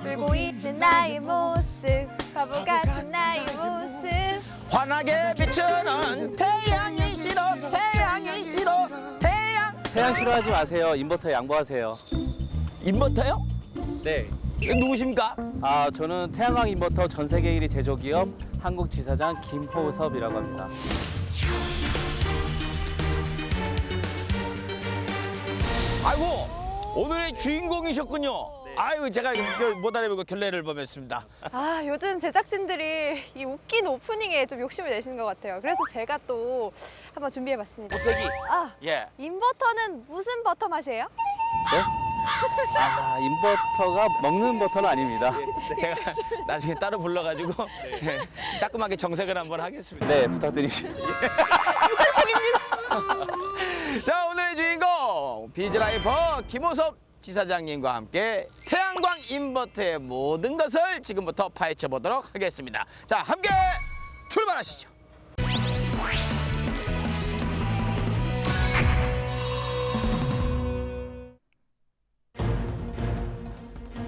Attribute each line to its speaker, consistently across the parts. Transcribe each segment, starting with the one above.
Speaker 1: 울고 있는 나의 모습, 바보 같은 나의 모습.
Speaker 2: 환하게 비추는 태양이 싫어, 태양이 싫어,
Speaker 3: 태양 싫어하지 마세요. 인버터 양보하세요.
Speaker 2: 인버터요?
Speaker 3: 네.
Speaker 2: 누구십니까?
Speaker 3: 저는 태양광 인버터 전 세계 1위 제조기업 한국지사장 김호섭이라고 합니다.
Speaker 2: 아이고, 오늘의 주인공이셨군요. 아이고, 제가 못 알아보고 결례를 범했습니다.
Speaker 1: 요즘 제작진들이 이 웃긴 오프닝에 좀 욕심을 내시는 것 같아요. 그래서 제가 또 한번 준비해봤습니다.
Speaker 2: 어떻게? 예.
Speaker 1: 인버터는 무슨 버터 맛이에요?
Speaker 3: 네? 인버터가 먹는 버터는 아닙니다.
Speaker 2: 제가 나중에 따로 불러가지고 따끔하게 정색을 한번 하겠습니다.
Speaker 3: 네, 부탁드립니다.
Speaker 2: 자, 오늘의 주인공 비즈라이퍼 김호섭 지사장님과 함께 태양광 인버터의 모든 것을 지금부터 파헤쳐 보도록 하겠습니다. 자, 함께 출발하시죠.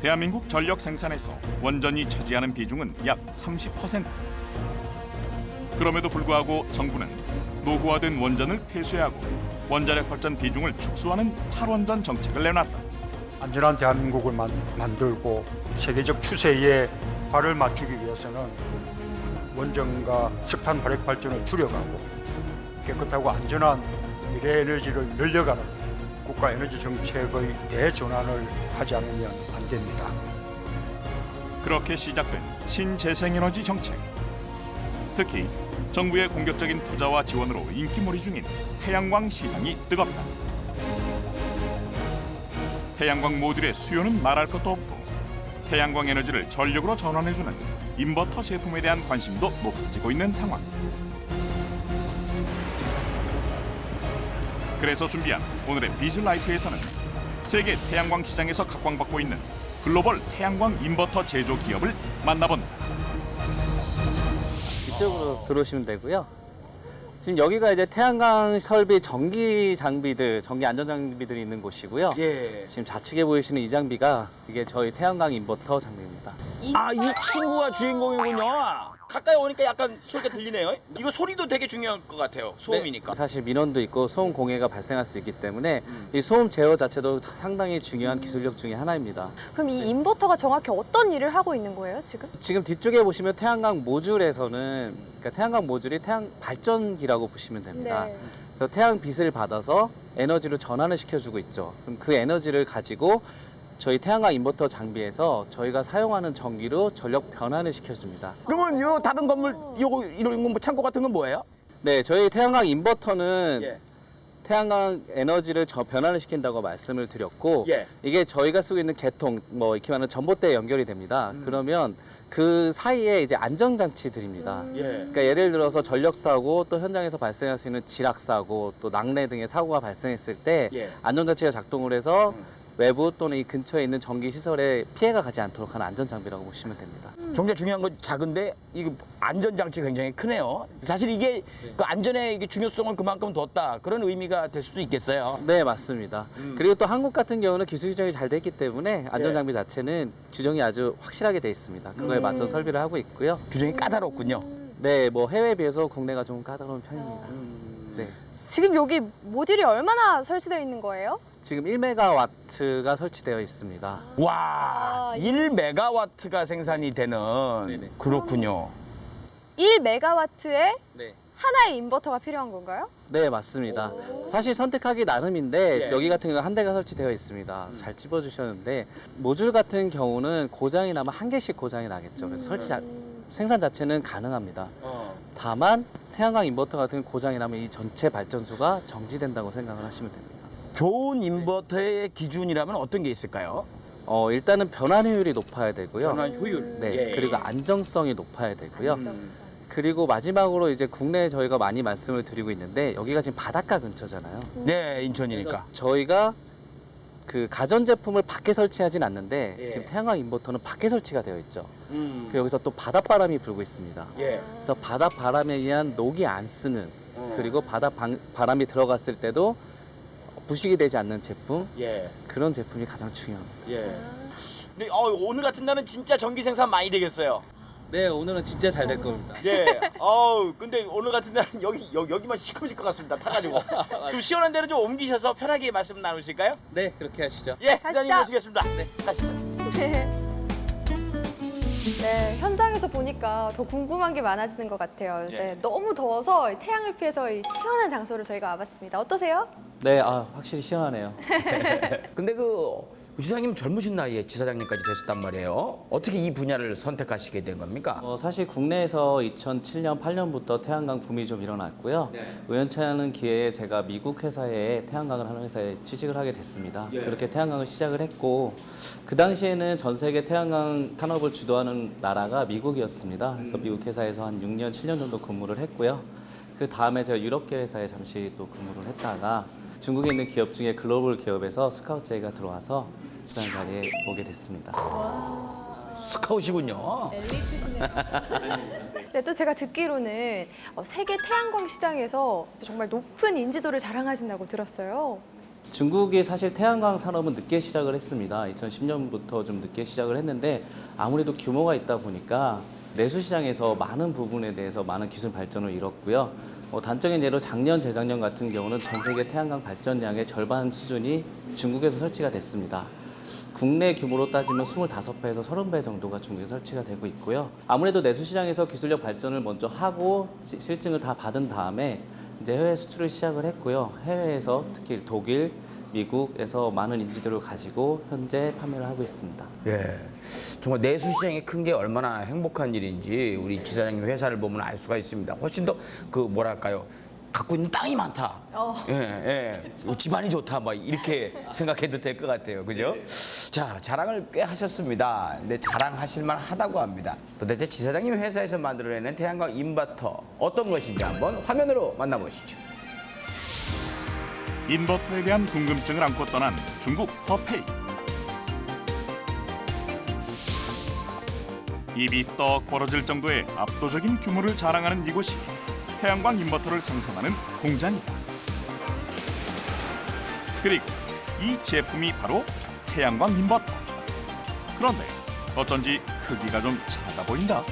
Speaker 4: 대한민국 전력 생산에서 원전이 차지하는 비중은 약 30%. 그럼에도 불구하고 정부는 노후화된 원전을 폐쇄하고 원자력 발전 비중을 축소하는 탈원전 정책을 내놨다.
Speaker 5: 안전한 대한민국을 만들고 세계적 추세에 발을 맞추기 위해서는 원전과 석탄 화력 발전을 줄여가고 깨끗하고 안전한 미래 에너지를 늘려가는 국가 에너지 정책의 대전환을 하지 않으면 안 됩니다.
Speaker 4: 그렇게 시작된 신재생에너지 정책. 특히 정부의 공격적인 투자와 지원으로 인기몰이 중인 태양광 시장이 뜨겁다. 태양광 모듈의 수요는 말할 것도 없고 태양광 에너지를 전력으로 전환해주는 인버터 제품에 대한 관심도 높아지고 있는 상황. 그래서 준비한 오늘의 비즈라이프에서는 세계 태양광 시장에서 각광받고 있는 글로벌 태양광 인버터 제조 기업을 만나본다.
Speaker 3: 이쪽으로 들어오시면 되고요. 지금 여기가 이제 태양광 설비 전기 장비들, 전기 안전 장비들이 있는 곳이고요.
Speaker 2: 예.
Speaker 3: 지금 좌측에 보이시는 이 장비가 이게 저희 태양광 인버터 장비입니다.
Speaker 2: 이 친구가 주인공이군요. 가까이 오니까 약간 소리가 들리네요. 이거 소리도 되게 중요한 것 같아요. 소음이니까.
Speaker 3: 네, 사실 민원도 있고 소음 공해가 발생할 수 있기 때문에 이 소음 제어 자체도 상당히 중요한 기술력 중에 하나입니다.
Speaker 1: 그럼 이 인버터가 정확히 어떤 일을 하고 있는 거예요, 지금?
Speaker 3: 지금 뒤쪽에 보시면 태양광 모듈에서는 그러니까 태양광 모듈이 태양 발전기라고 보시면 됩니다.
Speaker 1: 네.
Speaker 3: 그래서 태양 빛을 받아서 에너지로 전환을 시켜주고 있죠. 그럼 그 에너지를 가지고 저희 태양광 인버터 장비에서 저희가 사용하는 전기로 전력 변환을 시켜줍니다.
Speaker 2: 그러면 요 다른 건물 요거 이런 거 뭐 창고 같은 건 뭐예요?
Speaker 3: 네, 저희 태양광 인버터는
Speaker 2: 예.
Speaker 3: 태양광 에너지를 변환을 시킨다고 말씀을 드렸고
Speaker 2: 예.
Speaker 3: 이게 저희가 쓰고 있는 개통, 이렇게 말하는 전봇대에 연결이 됩니다. 그러면 그 사이에 이제 안전장치들입니다.
Speaker 2: 예.
Speaker 3: 그러니까 예를 들어서 전력사고 또 현장에서 발생할 수 있는 지락사고 또 낙뢰 등의 사고가 발생했을 때
Speaker 2: 예.
Speaker 3: 안전장치가 작동을 해서 외부 또는 이 근처에 있는 전기시설에 피해가 가지 않도록 하는 안전장비라고 보시면 됩니다.
Speaker 2: 정말 중요한 건 작은데 이거 안전장치가 굉장히 크네요. 사실 이게 그 안전의 이게 중요성을 그만큼 뒀다 그런 의미가 될 수도 있겠어요.
Speaker 3: 네, 맞습니다. 그리고 또 한국 같은 경우는 기술 규정이 잘 돼 있기 때문에 안전장비 자체는 규정이 아주 확실하게 돼 있습니다. 그거에 맞춰 설비를 하고 있고요.
Speaker 2: 규정이 까다롭군요.
Speaker 3: 네, 해외에 비해서 국내가 좀 까다로운 편입니다. 네.
Speaker 1: 지금 여기 모듈이 얼마나 설치되어 있는 거예요?
Speaker 3: 지금 1메가와트가 설치되어 있습니다.
Speaker 2: 와, 1메가와트가 생산이 되는
Speaker 3: 네네.
Speaker 2: 그렇군요.
Speaker 1: 1메가와트에
Speaker 3: 네.
Speaker 1: 하나의 인버터가 필요한 건가요?
Speaker 3: 네, 맞습니다. 사실 선택하기 나름인데
Speaker 2: 예.
Speaker 3: 여기 같은 경우는 한 대가 설치되어 있습니다. 잘 찝어주셨는데 모듈 같은 경우는 고장이 나면 한 개씩 고장이 나겠죠. 그래서 생산 자체는 가능합니다. 다만 태양광 인버터 같은 고장이 나면 이 전체 발전소가 정지된다고 생각을 하시면 됩니다.
Speaker 2: 좋은 인버터의 기준이라면 어떤 게 있을까요?
Speaker 3: 일단은 변환 효율이 높아야 되고요.
Speaker 2: 변환 효율.
Speaker 3: 네,
Speaker 2: 예.
Speaker 3: 그리고 안정성이 높아야 되고요. 그리고 마지막으로 이제 국내에 저희가 많이 말씀을 드리고 있는데 여기가 지금 바닷가 근처잖아요.
Speaker 2: 네, 인천이니까.
Speaker 3: 저희가 그 가전제품을 밖에 설치하진 않는데
Speaker 2: 예.
Speaker 3: 지금 태양광 인버터는 밖에 설치가 되어 있죠. 여기서 또 바닷바람이 불고 있습니다.
Speaker 2: 예.
Speaker 3: 그래서 바닷바람에 의한 녹이 안 쓰는 그리고 바람이 들어갔을 때도 부식이 되지 않는 제품
Speaker 2: 예.
Speaker 3: 그런 제품이 가장 중요합니다.
Speaker 2: 예. 근데 오늘 같은 날은 진짜 전기 생산 많이 되겠어요.
Speaker 3: 네, 오늘은 진짜 잘 될 겁니다.
Speaker 2: 네. 근데 오늘 같은 날은 여기만 시커매질 것 같습니다. 타가지고. 좀 시원한 데로 좀 옮기셔서 편하게 말씀 나누실까요?
Speaker 3: 네, 그렇게 하시죠.
Speaker 2: 예, 기자님 모시겠습니다. 네, 가시죠.
Speaker 1: 네, 현장에서 보니까 더 궁금한 게 많아지는 것 같아요.
Speaker 2: 예.
Speaker 1: 네, 너무 더워서 태양을 피해서 이 시원한 장소로 저희가 와봤습니다. 어떠세요?
Speaker 3: 네, 확실히 시원하네요.
Speaker 2: 근데 지사장님 젊으신 나이에 지사장님까지 되셨단 말이에요. 어떻게 이 분야를 선택하시게 된 겁니까?
Speaker 3: 사실 국내에서 2007년, 8년부터 태양광 붐이 좀 일어났고요. 우연치 않은 기회에 제가 미국 회사에 태양광을 하는 회사에 취직을 하게 됐습니다. 그렇게 태양광을 시작을 했고 그 당시에는 전 세계 태양광 산업을 주도하는 나라가 미국이었습니다. 그래서 미국 회사에서 한 6년, 7년 정도 근무를 했고요. 그 다음에 제가 유럽계 회사에 잠시 또 근무를 했다가 중국에 있는 기업 중에 글로벌 기업에서 스카우트 제의가 들어와서 주장 자리에 오게 됐습니다.
Speaker 2: 스카웃이군요.
Speaker 1: 엘리트시네요. 네, 또 제가 듣기로는 세계 태양광 시장에서 정말 높은 인지도를 자랑하신다고 들었어요.
Speaker 3: 중국이 사실 태양광 산업은 늦게 시작을 했습니다. 2010년부터 좀 늦게 시작을 했는데 아무래도 규모가 있다 보니까 내수 시장에서 많은 부분에 대해서 많은 기술 발전을 이뤘고요. 단적인 예로 작년, 재작년 같은 경우는 전 세계 태양광 발전량의 절반 수준이 중국에서 설치가 됐습니다. 국내 규모로 따지면 25배에서 30배 정도가 중국에 설치가 되고 있고요. 아무래도 내수 시장에서 기술력 발전을 먼저 하고 실증을 다 받은 다음에 이제 해외 수출을 시작을 했고요. 해외에서 특히 독일, 미국에서 많은 인지도를 가지고 현재 판매를 하고 있습니다.
Speaker 2: 예, 정말 내수 시장이 큰 게 얼마나 행복한 일인지 우리 지사장님 회사를 보면 알 수가 있습니다. 훨씬 더 뭐랄까요, 갖고 있는 땅이 많다. 집안이 좋다. 막 이렇게 생각해도 될 것 같아요. 그죠? 자, 자랑을 꽤 하셨습니다. 근데 자랑하실 만하다고 합니다. 도대체 지사장님 회사에서 만들어내는 태양광 인버터 어떤 것인지 한번 화면으로 만나보시죠.
Speaker 4: 인버터에 대한 궁금증을 안고 떠난 중국 허페이. 입이 떡 벌어질 정도의 압도적인 규모를 자랑하는 이곳이 태양광 인버터를 생산하는 공장이다. 그리고 이 제품이 바로 태양광 인버터. 그런데 어쩐지 크기가 좀 작아 보인다.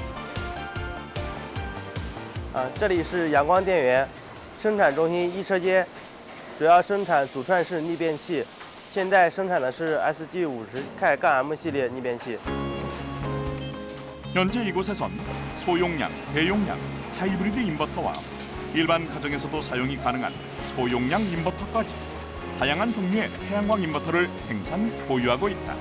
Speaker 6: 这里是阳光电源生产中心一车间，主要生产主串式逆变器，现在生产的是 SG50K-M 系列逆变器。
Speaker 4: 현재 이곳에선 소용량, 대용량, 하이브리드 인버터와 일반 가정에서도 사용이 가능한 소용량 인버터까지 다양한 종류의 태양광 인버터를 생산, 보유하고 있다.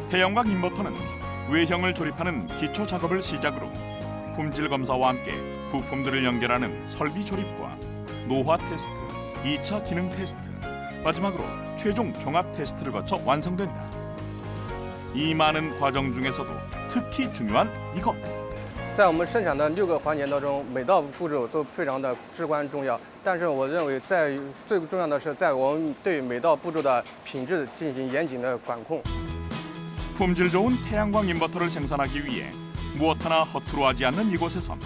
Speaker 4: 태양광 인버터는 외형을 조립하는 기초 작업을 시작으로 품질 검사와 함께 부품들을 연결하는 설비 조립과 노화 테스트, 2차 기능 테스트, 마지막으로 최종 종합 테스트를 거쳐 완성된다. 이 많은 과정 중에서도 특히 중요한 이것.
Speaker 6: 在我们生产的6个环节当中，每道步骤都非常的至关重要。但是我认为，最重要的是，在我们对每道步骤的品质进行严谨的管控。
Speaker 4: 품질 좋은 태양광 인버터를 생산하기 위해 무엇 하나 허투루 하지 않는 이곳에선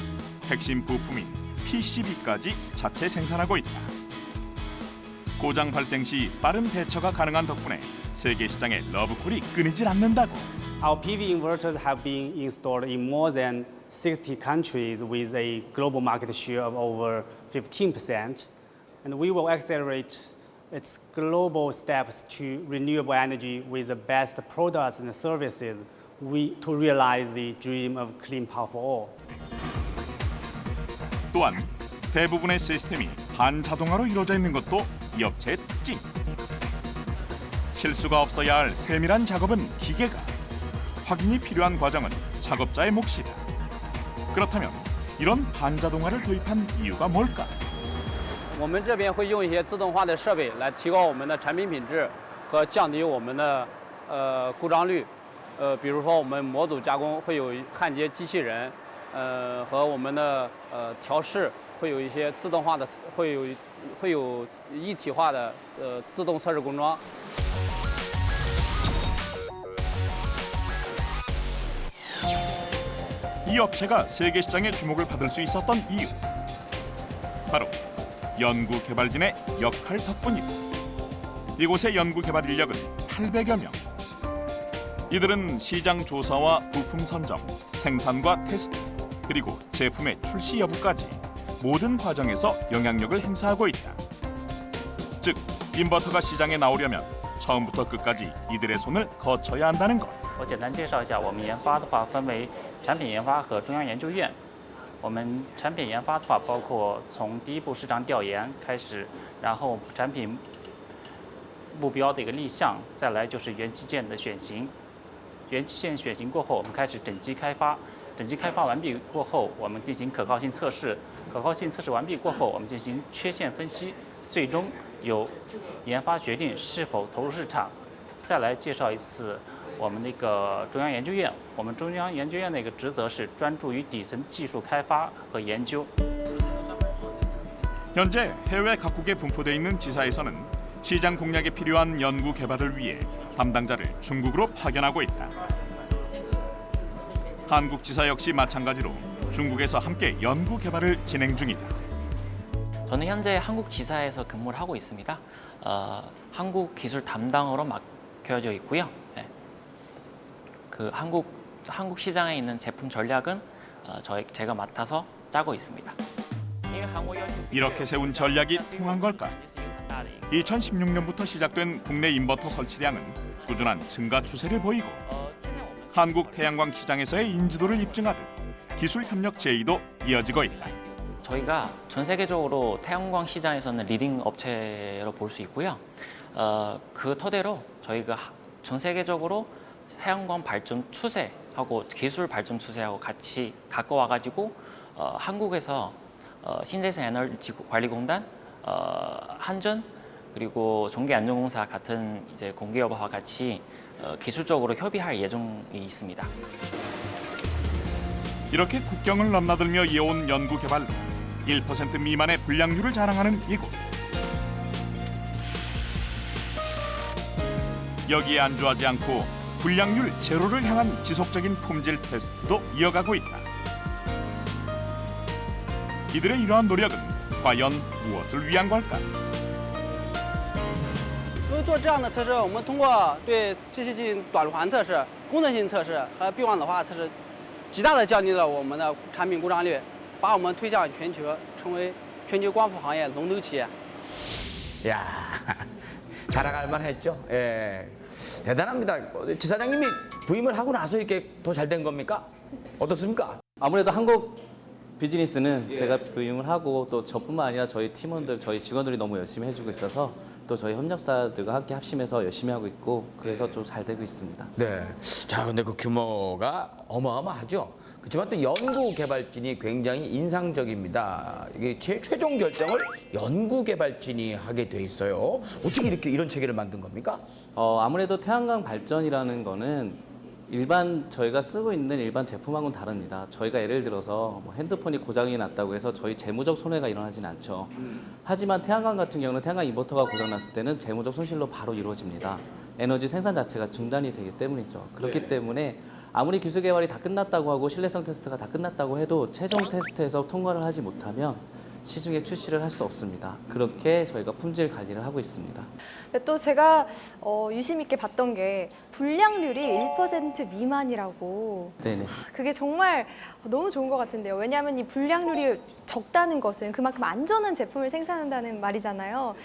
Speaker 4: 핵심 부품인 PCB까지 자체 생산하고 있다. 고장 발생 시 빠른 대처가 가능한 덕분에 세계 시장의 러브콜이 끊이질 않는다고.
Speaker 7: Our PV inverters have been installed in more than 60 countries with a global market share of over 15%, and we will accelerate its global steps to renewable energy with the best products and services to realize the dream of clean power for all.
Speaker 4: 또한 대부분의 시스템이 반자동화로 이루어져 있는 것도 이 업체의 특징. 실수가 없어야 할 세밀한 작업은 기계가, 확인이 필요한 과정은 작업자의 몫이다. 그렇다면 이런 반자동화를 도입한 이유가 뭘까?
Speaker 8: 我们这边会用一些自动化的设备来提高我们的产品品质和降低我们的故障率。比如说我们模组加工会有焊接机器人，和我们的调试会有一些自动化的，会有一体化的自动测试工装。
Speaker 4: 이 업체가 세계 시장의 주목을 받을 수 있었던 이유, 바로 연구 개발진의 역할 덕분이다. 이곳의 연구 개발 인력은 800여 명. 이들은 시장 조사와 부품 선정, 생산과 테스트, 그리고 제품의 출시 여부까지 모든 과정에서 영향력을 행사하고 있다. 즉, 인버터가 시장에 나오려면 처음부터 끝까지 이들의 손을 거쳐야 한다는 것.
Speaker 9: 我简单介绍一下，我们研发的话分为产品研发和中央研究院。我们产品研发的话，包括从第一步市场调研开始，然后产品目标的一个立项，再来就是元器件的选型。元器件选型过后，我们开始整机开发。整机开发完毕过后，我们进行可靠性测试。可靠性测试完毕过后，我们进行缺陷分析，最终由研发决定是否投入市场。再来介绍一次我们那个中央研究院，我们中央研究院的一个职责是专注于底层技术开发和研究。
Speaker 4: 현재 해외 각국에 분포돼 있는 지사에서는 시장 공략에 필요한 연구 개발을 위해 담당자를 중국으로 파견하고 있다. 한국 지사 역시 마찬가지로 중국에서 함께 연구 개발을 진행 중이다.
Speaker 10: 저는 현재 한국 지사에서 근무를 하고 있습니다. 한국 기술 담당으로 맡겨져 있고요. 네. 그 한국 시장에 있는 제품 전략은 제가 맡아서 짜고 있습니다.
Speaker 4: 이렇게 세운 전략이 통한 걸까? 2016년부터 시작된 국내 인버터 설치량은 꾸준한 증가 추세를 보이고 한국 태양광 시장에서의 인지도를 입증하듯 기술 협력 제의도 이어지고 있다.
Speaker 10: 저희가 전 세계적으로 태양광 시장에서는 리딩 업체로 볼 수 있고요. 그 토대로 저희가 전 세계적으로 태양광 발전 추세하고 기술 발전 추세하고 같이 갖고 와가지고 한국에서 신재생 에너지 관리공단, 한전 그리고 전기안전공사 같은 이제 공기업과 같이 기술적으로 협의할 예정이 있습니다.
Speaker 4: 이렇게 국경을 넘나들며 이어온 연구 개발로 1% 미만의 불량률을 자랑하는 이곳. 여기에 안주하지 않고 불량률 제로를 향한 지속적인 품질 테스트도 이어가고 있다. 이들의 이러한 노력은 과연 무엇을 위한 걸까?
Speaker 8: 因为做这样的测试，我们通过对机器进行短路环测试、功能性测试和闭网老化测试，极大的降低了我们的产品故障率，把我们推向全球，成为全球光伏行业龙头企业。
Speaker 2: 야, 자랑할 만했죠. 예, 대단합니다. 지사장님이 부임을 하고 나서 이렇게 더 잘 된 겁니까? 어떻습니까?
Speaker 3: 아무래도 한국 비즈니스는 제가 부임을 하고 또 저뿐만 아니라 저희 팀원들, 저희 직원들이 너무 열심히 해주고 있어서 또 저희 협력사들과 함께 합심해서 열심히 하고 있고 그래서 좀 잘 되고 있습니다.
Speaker 2: 네. 자, 근데 그 규모가 어마어마하죠. 그렇지만 또 연구 개발진이 굉장히 인상적입니다. 이게 최종 결정을 연구 개발진이 하게 돼 있어요. 어떻게 이렇게 이런 체계를 만든 겁니까?
Speaker 3: 아무래도 태양광 발전이라는 거는 일반 저희가 쓰고 있는 일반 제품하고는 다릅니다. 저희가 예를 들어서 뭐 핸드폰이 고장이 났다고 해서 저희 재무적 손해가 일어나진 않죠. 하지만 태양광 같은 경우는 태양광 인버터가 고장 났을 때는 재무적 손실로 바로 이루어집니다. 에너지 생산 자체가 중단이 되기 때문이죠. 그렇기 때문에 아무리 기술 개발이 다 끝났다고 하고 신뢰성 테스트가 다 끝났다고 해도 최종 테스트에서 통과를 하지 못하면 시중에 출시를 할 수 없습니다. 그렇게 저희가 품질 관리를 하고 있습니다.
Speaker 1: 근데 또 제가 유심 있게 봤던 게 불량률이 1% 미만이라고.
Speaker 3: 네네.
Speaker 1: 그게 정말 너무 좋은 것 같은데요. 왜냐하면 이 불량률이 적다는 것은 그만큼 안전한 제품을 생산한다는 말이잖아요.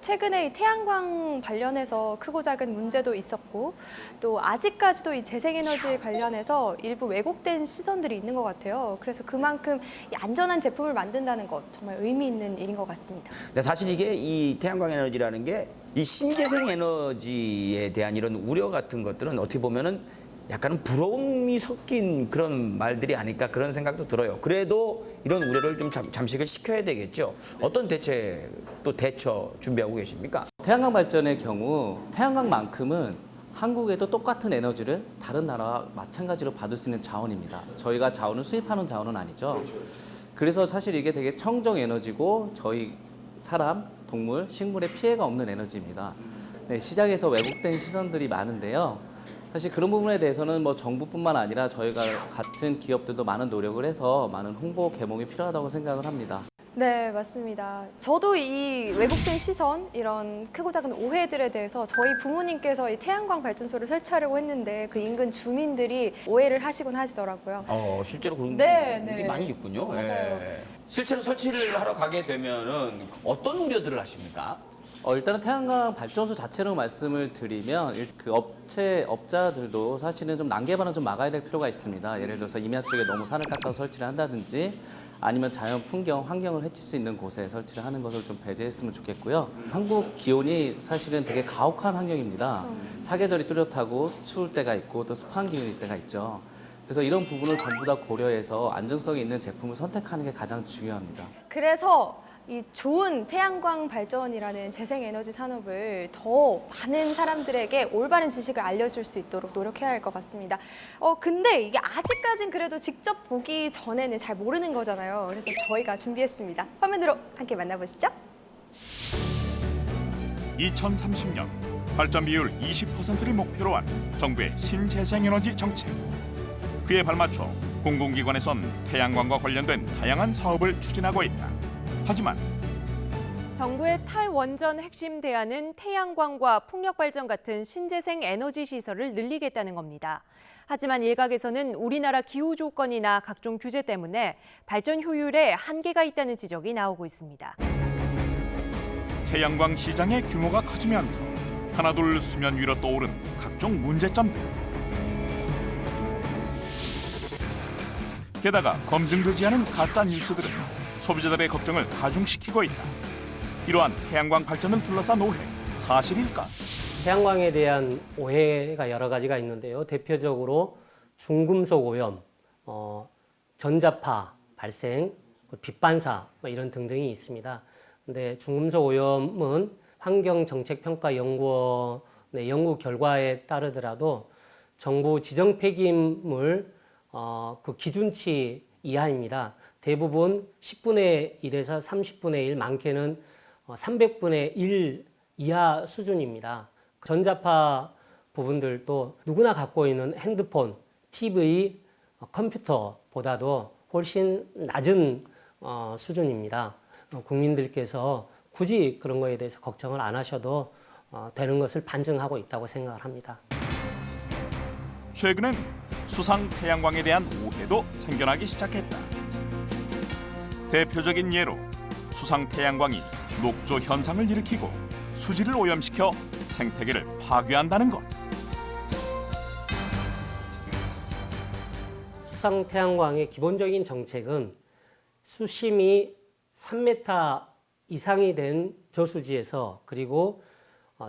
Speaker 1: 최근에 이 태양광 관련해서 크고 작은 문제도 있었고 또 아직까지도 이 재생에너지 관련해서 일부 왜곡된 시선들이 있는 것 같아요. 그래서 그만큼 이 안전한 제품을 만든다는 것 정말 의미 있는 일인 것 같습니다.
Speaker 2: 근데 사실 이게 이 태양광 에너지라는 게 이 신재생 에너지에 대한 이런 우려 같은 것들은 어떻게 보면은 약간은 부러움이 섞인 그런 말들이 아닐까 그런 생각도 들어요. 그래도 이런 우려를 좀 잠식을 시켜야 되겠죠. 어떤 대처 준비하고 계십니까?
Speaker 3: 태양광 발전의 경우 태양광만큼은 한국에도 똑같은 에너지를 다른 나라와 마찬가지로 받을 수 있는 자원입니다. 저희가 자원을 수입하는 자원은 아니죠. 그래서 사실 이게 되게 청정 에너지고 저희 사람, 동물, 식물에 피해가 없는 에너지입니다. 네, 시장에서 왜곡된 시선들이 많은데요. 사실 그런 부분에 대해서는 뭐 정부뿐만 아니라 저희가 같은 기업들도 많은 노력을 해서 많은 홍보 계몽이 필요하다고 생각을 합니다.
Speaker 1: 네, 맞습니다. 저도 이 왜곡된 시선, 이런 크고 작은 오해들에 대해서 저희 부모님께서 이 태양광 발전소를 설치하려고 했는데 그 인근 주민들이 오해를 하시곤 하시더라고요.
Speaker 2: 실제로 그런
Speaker 1: 네,
Speaker 2: 게
Speaker 1: 네.
Speaker 2: 많이 있군요.
Speaker 1: 맞아요.
Speaker 2: 예. 실제로 설치를 하러 가게 되면은 어떤 우려들을 하십니까?
Speaker 3: 일단은 태양광 발전소 자체로 말씀을 드리면 그 업자들도 사실은 좀 난개발은 좀 막아야 될 필요가 있습니다. 예를 들어서 임야 쪽에 너무 산을 깎아서 설치를 한다든지 아니면 자연 풍경, 환경을 해칠 수 있는 곳에 설치를 하는 것을 좀 배제했으면 좋겠고요. 한국 기온이 사실은 되게 가혹한 환경입니다. 사계절이 뚜렷하고 추울 때가 있고 또 습한 기온일 때가 있죠. 그래서 이런 부분을 전부 다 고려해서 안정성이 있는 제품을 선택하는 게 가장 중요합니다.
Speaker 1: 그래서 이 좋은 태양광 발전이라는 재생에너지 산업을 더 많은 사람들에게 올바른 지식을 알려줄 수 있도록 노력해야 할 것 같습니다. 근데 이게 아직까진 그래도 직접 보기 전에는 잘 모르는 거잖아요. 그래서 저희가 준비했습니다. 화면으로 함께 만나보시죠.
Speaker 4: 2030년 발전 비율 20%를 목표로 한 정부의 신재생에너지 정책. 그에 발맞춰 공공기관에선 태양광과 관련된 다양한 사업을 추진하고 있다. 하지만
Speaker 11: 정부의 탈원전 핵심 대안은 태양광과 풍력발전 같은 신재생 에너지 시설을 늘리겠다는 겁니다. 하지만 일각에서는 우리나라 기후 조건이나 각종 규제 때문에 발전 효율에 한계가 있다는 지적이 나오고 있습니다.
Speaker 4: 태양광 시장의 규모가 커지면서 하나둘 수면 위로 떠오른 각종 문제점들. 게다가 검증되지 않은 가짜 뉴스들은 소비자들의 걱정을 가중시키고 있다. 이러한 태양광 발전을 둘러싼 오해, 사실일까?
Speaker 12: 태양광에 대한 오해가 여러 가지가 있는데요. 대표적으로 중금속 오염, 전자파 발생, 빛반사 이런 등등이 있습니다. 근데 중금속 오염은 환경정책평가연구원의 연구 결과에 따르더라도 정부 지정 폐기물 그 기준치 이하입니다. 대부분 10분의 1에서 30분의 1, 많게는 300분의 1 이하 수준입니다. 전자파 부분들도 누구나 갖고 있는 핸드폰, TV, 컴퓨터보다도 훨씬 낮은 수준입니다. 국민들께서 굳이 그런 거에 대해서 걱정을 안 하셔도 되는 것을 반증하고 있다고 생각을 합니다.
Speaker 4: 최근엔 수상 태양광에 대한 오해도 생겨나기 시작했다. 대표적인 예로 수상 태양광이 녹조 현상을 일으키고 수질을 오염시켜 생태계를 파괴한다는 것.
Speaker 12: 수상 태양광의 기본적인 정책은 수심이 3m 이상이 된 저수지에서 그리고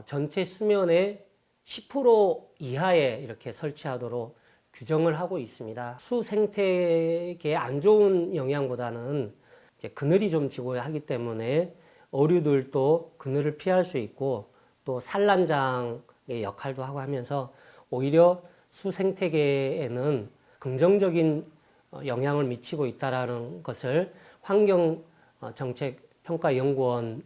Speaker 12: 전체 수면의 10% 이하에 이렇게 설치하도록 규정을 하고 있습니다. 수 생태계에 안 좋은 영향보다는 이제 그늘이 좀 지고야 하기 때문에 어류들도 그늘을 피할 수 있고 또 산란장의 역할도 하고 하면서 오히려 수 생태계에는 긍정적인 영향을 미치고 있다라는 것을 환경정책평가연구원의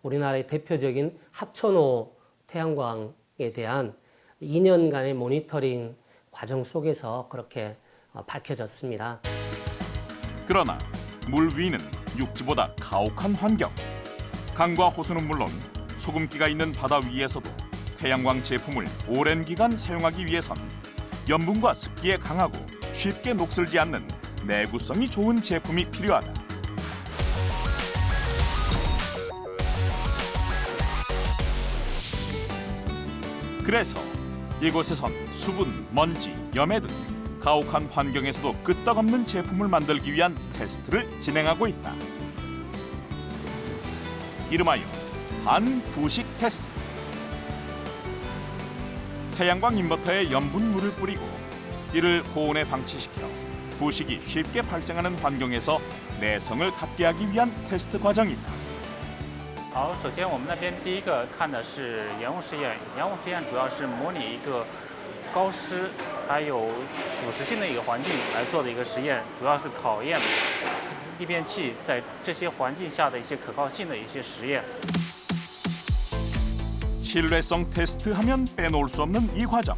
Speaker 12: 우리나라의 대표적인 합천호 태양광에 대한 2년간의 모니터링 과정 속에서 그렇게 밝혀졌습니다.
Speaker 4: 그러나 물 위는 육지보다 가혹한 환경. 강과 호수는 물론 소금기가 있는 바다 위에서도 태양광 제품을 오랜 기간 사용하기 위해선 염분과 습기에 강하고 쉽게 녹슬지 않는 내구성이 좋은 제품이 필요하다. 그래서 이곳에선 수분, 먼지, 염해 등 가혹한 환경에서도 끄떡없는 제품을 만들기 위한 테스트를 진행하고 있다. 이름하여 반부식 테스트. 태양광 인버터에 염분물을 뿌리고 이를 고온에 방치시켜 부식이 쉽게 발생하는 환경에서 내성을 갖게 하기 위한 테스트 과정이다.
Speaker 9: 好，首先我们那边第一个看的是盐雾实验，盐雾实验主要是模拟一个高湿还有腐蚀性的一个环境来做的一个实验，主要是考验逆变器在这些环境下的一些可靠性的一些实验。
Speaker 4: 신뢰성 테스트 하면 빼놓을 수 없는 이 과정.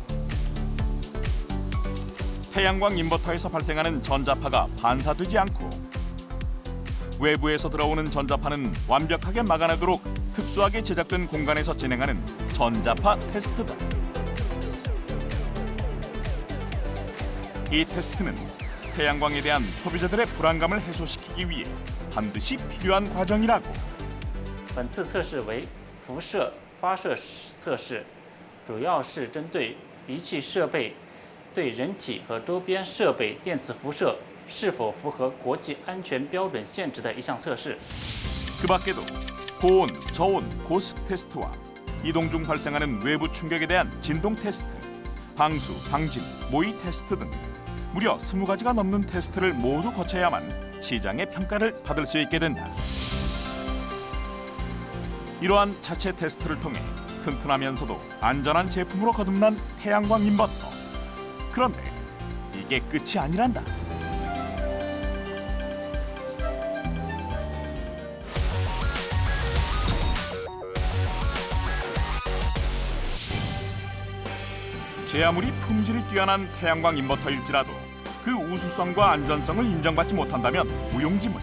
Speaker 4: 태양광 인버터에서 발생하는 전자파가 반사되지 않고 외부에서 들어오는 전자파는 완벽하게 막아내도록 특수하게 제작된 공간에서 진행하는 전자파 테스트다. 이 테스트는 태양광에 대한 소비자들의 불안감을 해소시키기 위해 반드시 필요한 과정이라고.
Speaker 9: 本次测试为辐射发射测试，主要是针对仪器设备对人体和周边设备电磁辐射是否符合国际安全标准限制的一项测试。
Speaker 4: 그 밖에도 고온, 저온, 고습 테스트와 이동 중 발생하는 외부 충격에 대한 진동 테스트, 방수, 방진, 모의 테스트 등 무려 20가지가 넘는 테스트를 모두 거쳐야만 시장의 평가를 받을 수 있게 된다. 이러한 자체 테스트를 통해 튼튼하면서도 안전한 제품으로 거듭난 태양광 인버터. 그런데 이게 끝이 아니란다. 제 아무리 품질이 뛰어난 태양광 인버터일지라도 그 우수성과 안전성을 인정받지 못한다면 무용지물.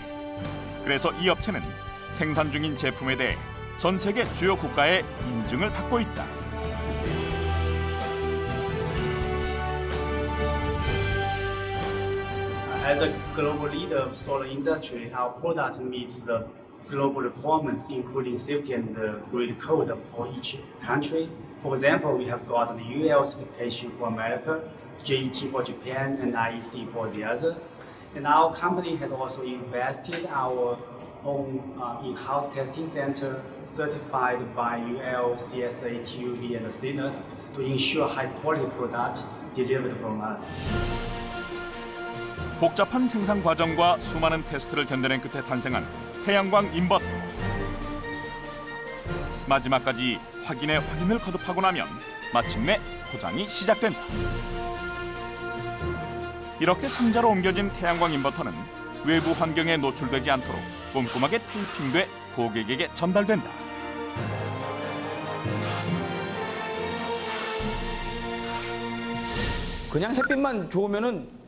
Speaker 4: 그래서 이 업체는 생산 중인 제품에 대해 전 세계 주요 국가의 인증을 받고 있다.
Speaker 7: As a global leader of solar industry, our product meets the global requirements, including safety and the grid code for each country. For example, we have got the UL certification for America, JET for Japan, and IEC for the others. And our company has also invested our own in-house testing center certified by UL, CSA, TUV, and CNUS to ensure high-quality product delivered from us.
Speaker 4: 복잡한 생산 과정과 수많은 테스트를 견뎌낸 끝에 탄생한 태양광 인버터. 마지막까지 확인에 확인을 거듭하고 나면 마침내 포장이 시작된다. 이렇게 상자로 옮겨진 태양광 인버터는 외부 환경에 노출되지 않도록 꼼꼼하게 테이핑돼 고객에게 전달된다.
Speaker 2: 그냥 햇빛만 좋으면은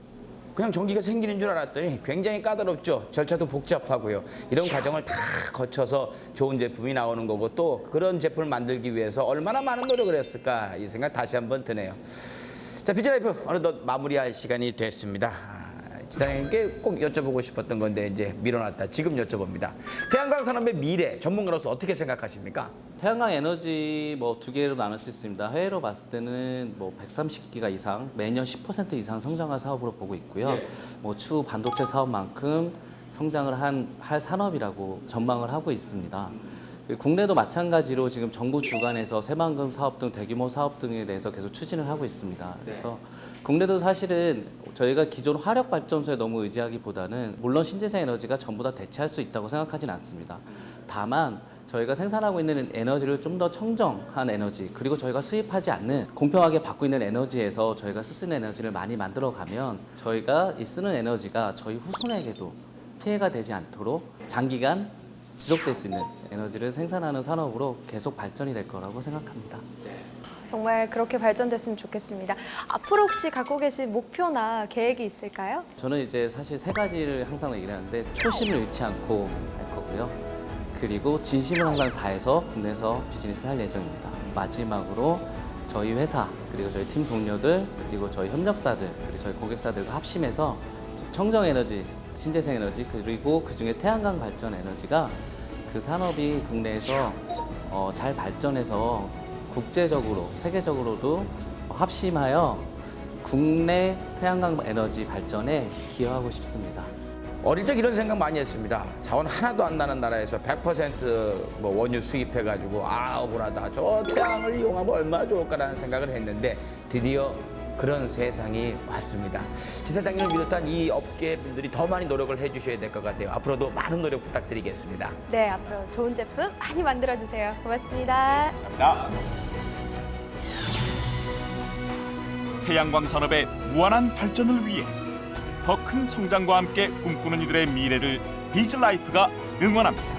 Speaker 2: 그냥 전기가 생기는 줄 알았더니 굉장히 까다롭죠. 절차도 복잡하고요. 이런 과정을 다 거쳐서 좋은 제품이 나오는 거고 또 그런 제품을 만들기 위해서 얼마나 많은 노력을 했을까 이 생각 다시 한번 드네요. 자, 비즈라이프 어느덧 마무리할 시간이 됐습니다. 지사장님께 꼭 여쭤보고 싶었던 건데 이제 미뤄놨다. 지금 여쭤봅니다. 태양광 산업의 미래 전문가로서 어떻게 생각하십니까?
Speaker 3: 태양광 에너지 뭐 두 개로 나눌 수 있습니다. 해외로 봤을 때는 뭐 130기가 이상 매년 10% 이상 성장할 사업으로 보고 있고요. 뭐 추후 반도체 사업만큼 성장을 할 산업이라고 전망을 하고 있습니다. 국내도 마찬가지로 지금 정부 주관에서 새만금 사업 등 대규모 사업 등에 대해서 계속 추진을 하고 있습니다. 그래서 국내도 사실은 저희가 기존 화력 발전소에 너무 의지하기보다는 물론 신재생 에너지가 전부 다 대체할 수 있다고 생각하지는 않습니다. 다만 저희가 생산하고 있는 에너지를 좀 더 청정한 에너지 그리고 저희가 수입하지 않는 공평하게 받고 있는 에너지에서 저희가 쓰는 에너지를 많이 만들어가면 저희가 쓰는 에너지가 저희 후손에게도 피해가 되지 않도록 장기간 지속될 수 있는 에너지를 생산하는 산업으로 계속 발전이 될 거라고 생각합니다.
Speaker 1: 정말 그렇게 발전됐으면 좋겠습니다. 앞으로 혹시 갖고 계신 목표나 계획이 있을까요?
Speaker 3: 저는 이제 사실 세 가지를 항상 얘기를 하는데 초심을 잃지 않고 할 거고요. 그리고 진심을 항상 다해서 국내에서 비즈니스 할 예정입니다. 마지막으로 저희 회사 그리고 저희 팀 동료들 그리고 저희 협력사들 그리고 저희 고객사들과 합심해서 청정 에너지, 신재생 에너지 그리고 그중에 태양광 발전 에너지가 그 산업이 국내에서 잘 발전해서 국제적으로 세계적으로도 합심하여 국내 태양광 에너지 발전에 기여하고 싶습니다.
Speaker 2: 어릴 적 이런 생각 많이 했습니다. 자원 하나도 안 나는 나라에서 100% 뭐 원유 수입해가지고 억울하다. 저 태양을 이용하면 얼마나 좋을까라는 생각을 했는데 드디어 그런 세상이 왔습니다. 지사장님을 비롯한 이 업계 분들이 더 많이 노력을 해주셔야 될 것 같아요. 앞으로도 많은 노력 부탁드리겠습니다.
Speaker 1: 네, 앞으로 좋은 제품 많이 만들어주세요. 고맙습니다.
Speaker 2: 감사합니다.
Speaker 4: 태양광 산업의 무한한 발전을 위해 더 큰 성장과 함께 꿈꾸는 이들의 미래를 비즈라이프가 응원합니다.